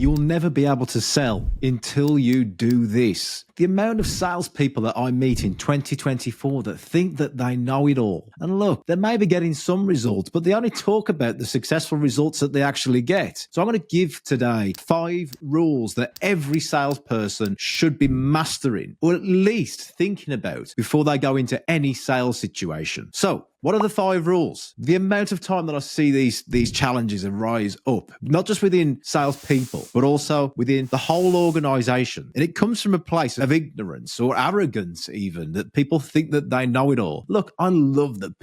You'll never be able to sell until you do this. The amount of salespeople that I meet in 2024 that think that they know it all. And look, they may be getting some results, but they only talk about the successful results that they actually get. So I'm going to give today 5 rules that every salesperson should be mastering, or at least thinking about before they go into any sales situation. So what are the 5 rules? The amount of time that I see these challenges arise up, not just within salespeople, but also within the whole organization. And it comes from a place of ignorance or arrogance even, that people think that they know it all. Look, I love that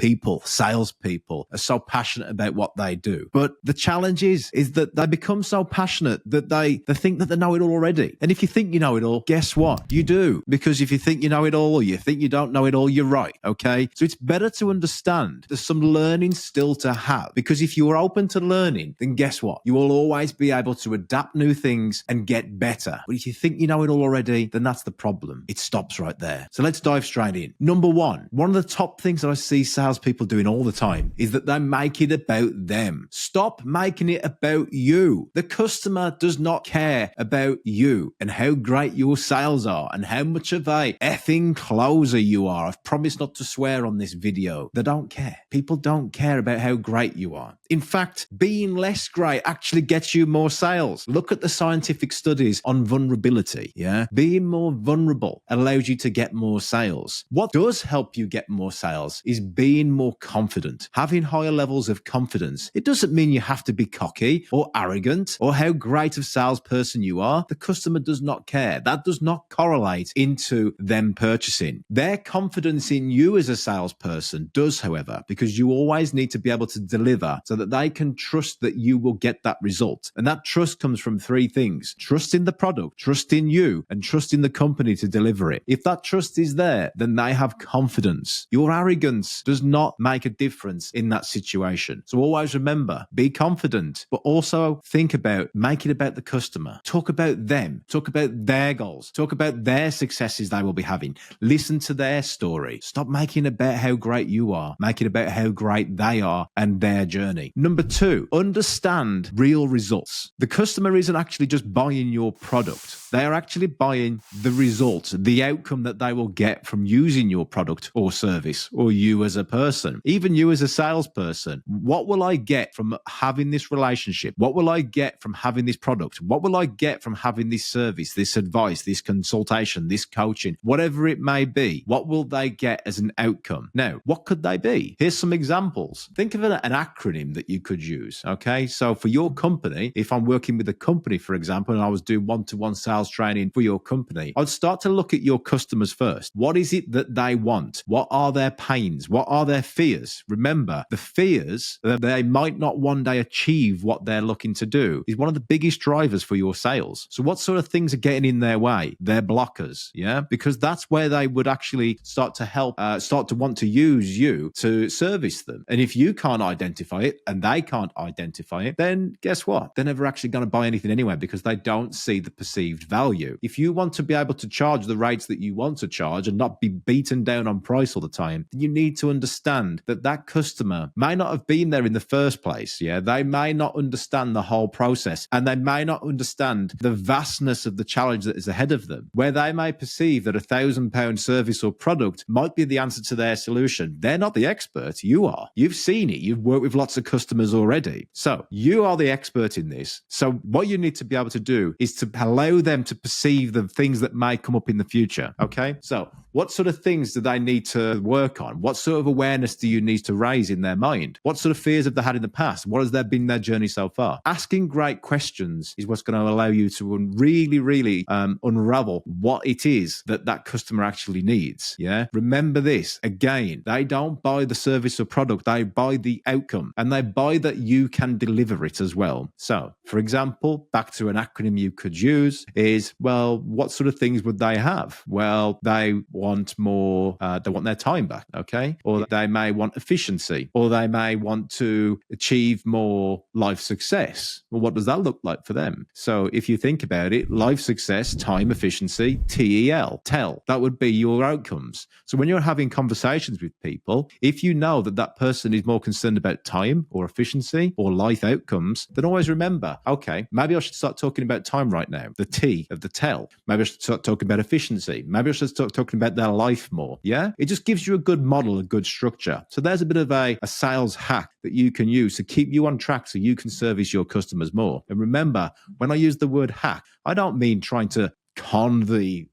salespeople are so passionate about what they do. But the challenge is that they become so passionate that they think that they know it all already. And if you think you know it all, guess what? You do. Because if you think you know it all or you think you don't know it all, you're right. Okay? So it's better to understand there's some learning still to have, because if you are open to learning, then guess what? You will always be able to adapt new things and get better. But if you think you know it all already, then that's the problem. It stops right there. So let's dive straight in. Number one of the top things that I see salespeople doing all the time is that they make it about them. Stop making it about you. The customer does not care about you and how great your sales are and how much of a effing closer you are. I've promised not to swear on this video. They don't care. People don't care about how great you are. In fact, being less great actually gets you more sales. Look at the scientific studies on vulnerability. Yeah, being more vulnerable allows you to get more sales. What does help you get more sales is being more confident, having higher levels of confidence. It doesn't mean you have to be cocky or arrogant or how great of a salesperson you are. The customer does not care. That does not correlate into them purchasing. Their confidence in you as a salesperson does, however, because you always need to be able to deliver so that they can trust that you will get that result. And that trust comes from 3 things: trust in the product, trust in you, and trust in the company to deliver it. If that trust is there, then they have confidence. Your arrogance does not make a difference in that situation. So always remember, be confident, but also think about, make it about the customer. Talk about them. Talk about their goals. Talk about their successes they will be having. Listen to their story. Stop making it about how great you are. Make it about how great they are and their journey. Number 2, understand real results. The customer isn't actually just buying your product. They are actually buying the result, the outcome that they will get from using your product or service, or you as a person, even you as a salesperson. What will I get from having this relationship? What will I get from having this product? What will I get from having this service, this advice, this consultation, this coaching, whatever it may be? What will they get as an outcome? Now, what could they be? Here's some examples. Think of an acronym that you could use. Okay. So for your company, if I'm working with a company, for example, and I was doing one-to-one sales training for your company, I'd start to look at your customers first. What is it that they want? What are their pains? What are their fears? Remember, the fears that they might not one day achieve what they're looking to do is one of the biggest drivers for your sales. So what sort of things are getting in their way? They're blockers. Yeah. Because that's where they would actually start to want to use you to service them. And if you can't identify it and they can't identify it, then guess what? They're never actually going to buy anything anyway, because they don't see the perceived value. If you want to be able to charge the rates that you want to charge and not be beaten down on price all the time, then you need to understand that that customer may not have been there in the first place. Yeah, they may not understand the whole process, and they may not understand the vastness of the challenge that is ahead of them. Where they may perceive that £1,000 service or product might be the answer to their solution, they're not the expert. You are. You've seen it. You've worked with lots of customers already. So you are the expert in this. So what you need to be able to do is to allow them to perceive the things that may come up in the future. Okay. So what sort of things do they need to work on? What sort of awareness do you need to raise in their mind? What sort of fears have they had in the past? What has been their journey so far? Asking great questions is what's going to allow you to really unravel what it is that customer actually needs. Yeah. Remember this again, they don't buy the service or product, they buy the outcome, and they buy that you can deliver it as well. So for example, back to an acronym you could use is, well, what sort of things would they have? Well, they want more, they want their time back, okay? Or they may want efficiency, or they may want to achieve more life success. Well, what does that look like for them? So if you think about it, life success, time efficiency, TEL, that would be your outcomes. So when you're having conversations with people, if you know that person is more concerned about time or efficiency or life outcomes, then always remember, okay, maybe I should start talking about time right now, the T of the tell. Maybe I should start talking about efficiency. Maybe I should start talking about their life more. Yeah? It just gives you a good model, a good structure. So there's a bit of a sales hack that you can use to keep you on track so you can service your customers more. And remember, when I use the word hack, I don't mean trying to con the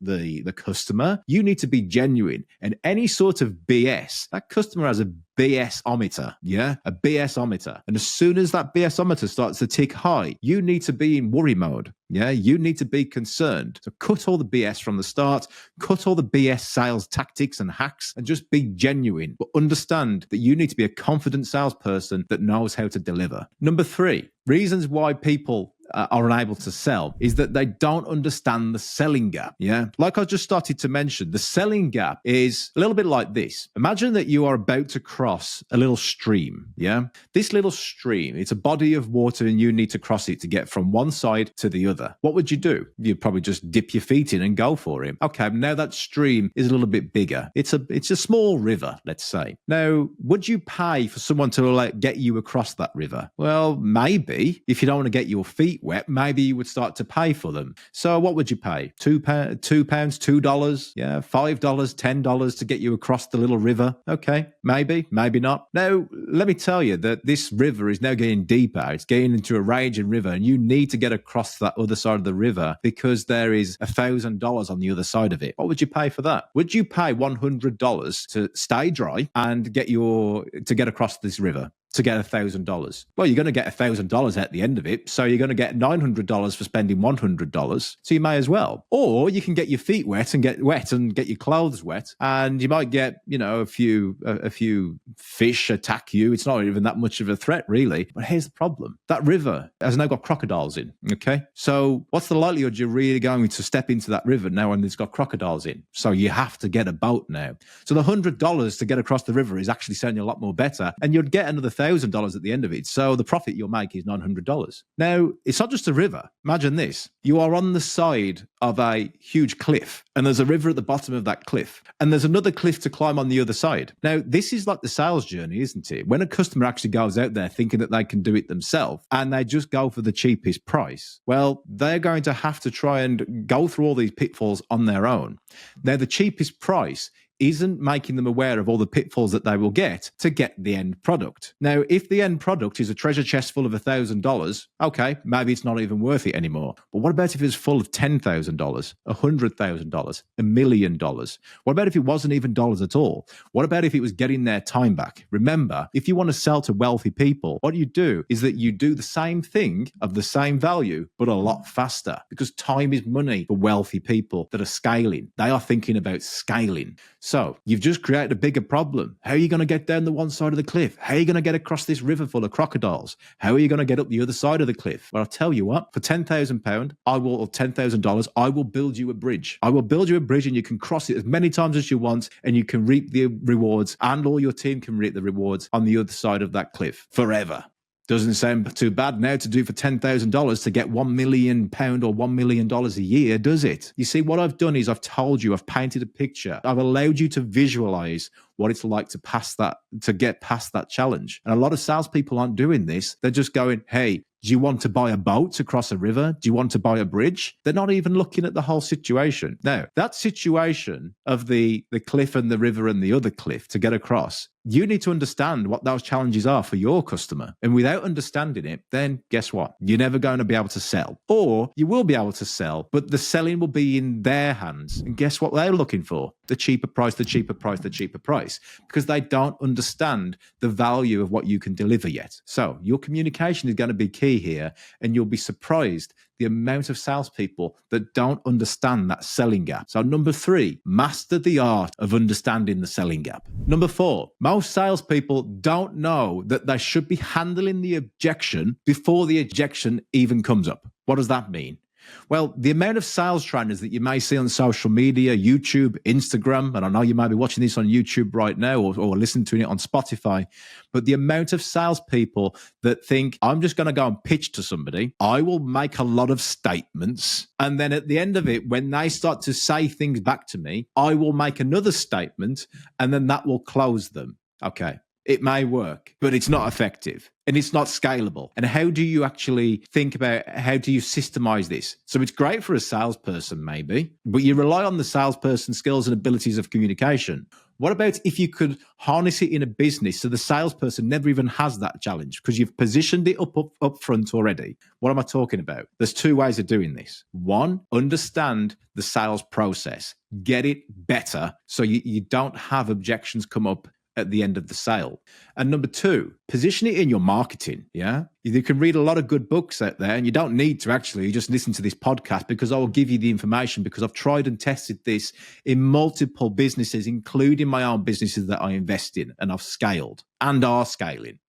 customer. You need to be genuine. And any sort of BS, that customer has a BS-ometer, yeah? A BS-ometer. And as soon as that BS-ometer starts to tick high, you need to be in worry mode, yeah? You need to be concerned. So cut all the BS from the start, cut all the BS sales tactics and hacks, and just be genuine. But understand that you need to be a confident salesperson that knows how to deliver. Number 3, reasons why people are unable to sell is that they don't understand the selling gap. Yeah. Like I just started to mention, the selling gap is a little bit like this. Imagine that you are about to cross a little stream. Yeah. This little stream, it's a body of water and you need to cross it to get from one side to the other. What would you do? You'd probably just dip your feet in and go for it. Okay. Now that stream is a little bit bigger. It's a small river, let's say. Now, would you pay for someone to get you across that river? Well, maybe. If you don't want to get your feet wet, maybe you would start to pay for them. So what would you pay? £2, $2, yeah, $5, $10 to get you across the little river? Okay, maybe not. Now, let me tell you that this river is now getting deeper. It's getting into a raging river, and you need to get across that other side of the river because there is $1,000 on the other side of it. What would you pay for that? Would you pay $100 to stay dry and get across this river? To get $1,000. Well, you're going to get $1,000 at the end of it, so you're going to get $900 for spending $100. So you may as well. Or you can get your feet wet and get your clothes wet, and you might get a few fish attack you. It's not even that much of a threat, really. But here's the problem: that river has now got crocodiles in. Okay, so what's the likelihood you're really going to step into that river now when it's got crocodiles in? So you have to get a boat now. So the $100 to get across the river is actually sounding a lot more better, and you'd get another $1,000 at the end of it. So the profit you'll make is $900. Now, it's not just a river. Imagine this. You are on the side of a huge cliff, and there's a river at the bottom of that cliff, and there's another cliff to climb on the other side. Now, this is like the sales journey, isn't it? When a customer actually goes out there thinking that they can do it themselves, and they just go for the cheapest price, well, they're going to have to try and go through all these pitfalls on their own. Now, the cheapest price isn't making them aware of all the pitfalls that they will get to get the end product. Now, if the end product is a treasure chest full of $1,000, okay, maybe it's not even worth it anymore. But what about if it's full of $10,000, $100,000, $1 million? What about if it wasn't even dollars at all? What about if it was getting their time back? Remember, if you want to sell to wealthy people, what you do is that you do the same thing of the same value, but a lot faster, because time is money for wealthy people that are scaling. They are thinking about scaling. So you've just created a bigger problem. How are you going to get down the one side of the cliff? How are you going to get across this river full of crocodiles? How are you going to get up the other side of the cliff? Well, I'll tell you what, for $10,000, or $10,000, I will build you a bridge. I will build you a bridge, and you can cross it as many times as you want, and you can reap the rewards, and all your team can reap the rewards on the other side of that cliff forever. Doesn't sound too bad now to do for $10,000 to get £1 million or $1 million a year, does it? You see, what I've done is I've told you, I've painted a picture. I've allowed you to visualize what it's like to get past that challenge. And a lot of salespeople aren't doing this. They're just going, hey, do you want to buy a boat to cross a river? Do you want to buy a bridge? They're not even looking at the whole situation. Now, that situation of the cliff and the river and the other cliff to get across, you need to understand what those challenges are for your customer. And without understanding it, then guess what? You're never going to be able to sell. Or you will be able to sell, but the selling will be in their hands. And guess what they're looking for? The cheaper price, the cheaper price, the cheaper price. Because they don't understand the value of what you can deliver yet. So your communication is going to be key here. And you'll be surprised the amount of salespeople that don't understand that selling gap. So number 3, master the art of understanding the selling gap. Number 4, most salespeople don't know that they should be handling the objection before the objection even comes up. What does that mean? Well, the amount of sales trainers that you may see on social media, YouTube, Instagram, and I know you might be watching this on YouTube right now or listening to it on Spotify, but the amount of salespeople that think, I'm just going to go and pitch to somebody, I will make a lot of statements, and then at the end of it, when they start to say things back to me, I will make another statement, and then that will close them. Okay. It may work, but it's not effective and it's not scalable. And how do you actually think about how do you systemize this? So it's great for a salesperson, maybe, but you rely on the salesperson's skills and abilities of communication. What about if you could harness it in a business so the salesperson never even has that challenge because you've positioned it up front already? What am I talking about? There's two ways of doing this. One, understand the sales process. Get it better so you don't have objections come up at the end of the sale. And number two, position it in your marketing. Yeah. You can read a lot of good books out there and you don't need to actually just listen to this podcast because I will give you the information because I've tried and tested this in multiple businesses, including my own businesses that I invest in and I've scaled and are scaling.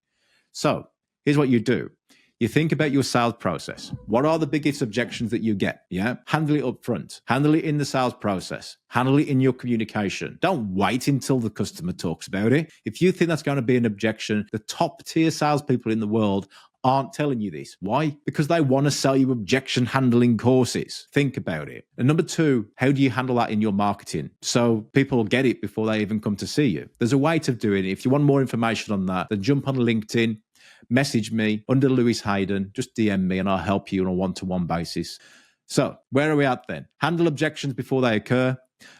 So here's what you do. You think about your sales process. What are the biggest objections that you get? Yeah. Handle it up front. Handle it in the sales process. Handle it in your communication. Don't wait until the customer talks about it. If you think that's going to be an objection, the top tier salespeople in the world aren't telling you this. Why? Because they want to sell you objection handling courses. Think about it. And number two, how do you handle that in your marketing? So people get it before they even come to see you. There's a way to do it. If you want more information on that, then jump on LinkedIn, message me under Lewis Haydon, just DM me and I'll help you on a one-to-one basis. So where are we at then? Handle objections before they occur.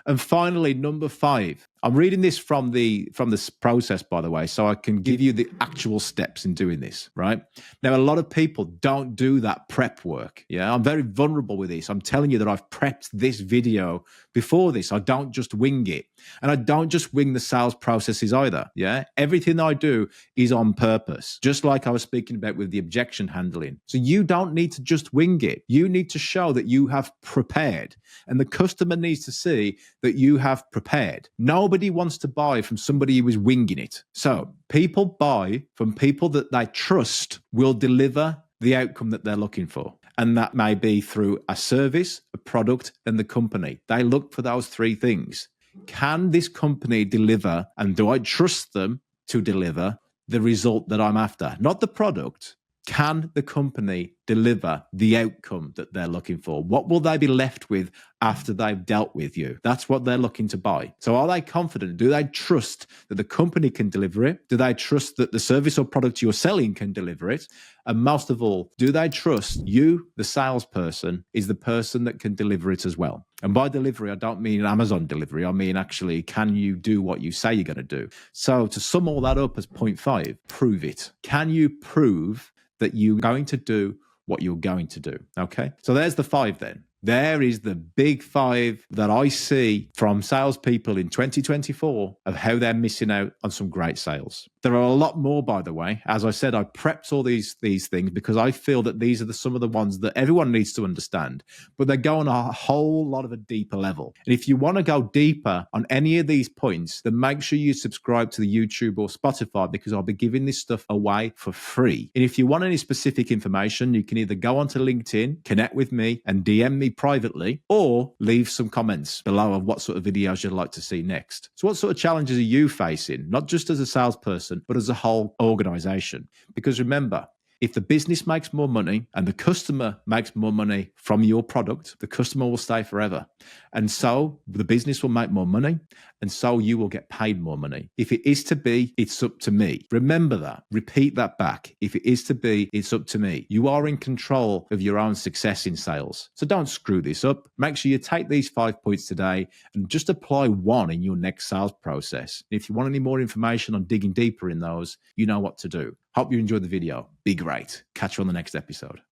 And finally, number 5. I'm reading this from this process, by the way, so I can give you the actual steps in doing this, right? Now, a lot of people don't do that prep work. Yeah, I'm very vulnerable with this. I'm telling you that I've prepped this video before this. I don't just wing it. And I don't just wing the sales processes either. Yeah, everything I do is on purpose, just like I was speaking about with the objection handling. So you don't need to just wing it. You need to show that you have prepared, and the customer needs to see that you have prepared. Nobody wants to buy from somebody who is winging it. So people buy from people that they trust will deliver the outcome that they're looking for. And that may be through a service, a product, and the company. They look for those 3 things. Can this company deliver, and do I trust them to deliver the result that I'm after? Not the product. Can the company deliver the outcome that they're looking for? What will they be left with after they've dealt with you? That's what they're looking to buy. So are they confident? Do they trust that the company can deliver it? Do they trust that the service or product you're selling can deliver it? And most of all, do they trust you, the salesperson, is the person that can deliver it as well? And by delivery, I don't mean Amazon delivery. I mean, actually, can you do what you say you're going to do? So to sum all that up as point 5, prove it. Can you prove that you're going to do what you're going to do? Okay. So there's the 5 then. There is the big 5 that I see from salespeople in 2024 of how they're missing out on some great sales. There are a lot more, by the way. As I said, I prepped all these things because I feel that these are some of the ones that everyone needs to understand, but they go on a whole lot of a deeper level. And if you want to go deeper on any of these points, then make sure you subscribe to the YouTube or Spotify because I'll be giving this stuff away for free. And if you want any specific information, you can either go onto LinkedIn, connect with me and DM me privately, or leave some comments below of what sort of videos you'd like to see next. So what sort of challenges are you facing, not just as a salesperson, but as a whole organization? Because remember, if the business makes more money and the customer makes more money from your product, the customer will stay forever. And so the business will make more money, and so you will get paid more money. If it is to be, it's up to me. Remember that. Repeat that back. If it is to be, it's up to me. You are in control of your own success in sales. So don't screw this up. Make sure you take these 5 points today and just apply one in your next sales process. If you want any more information on digging deeper in those, you know what to do. Hope you enjoyed the video. Be great. Catch you on the next episode.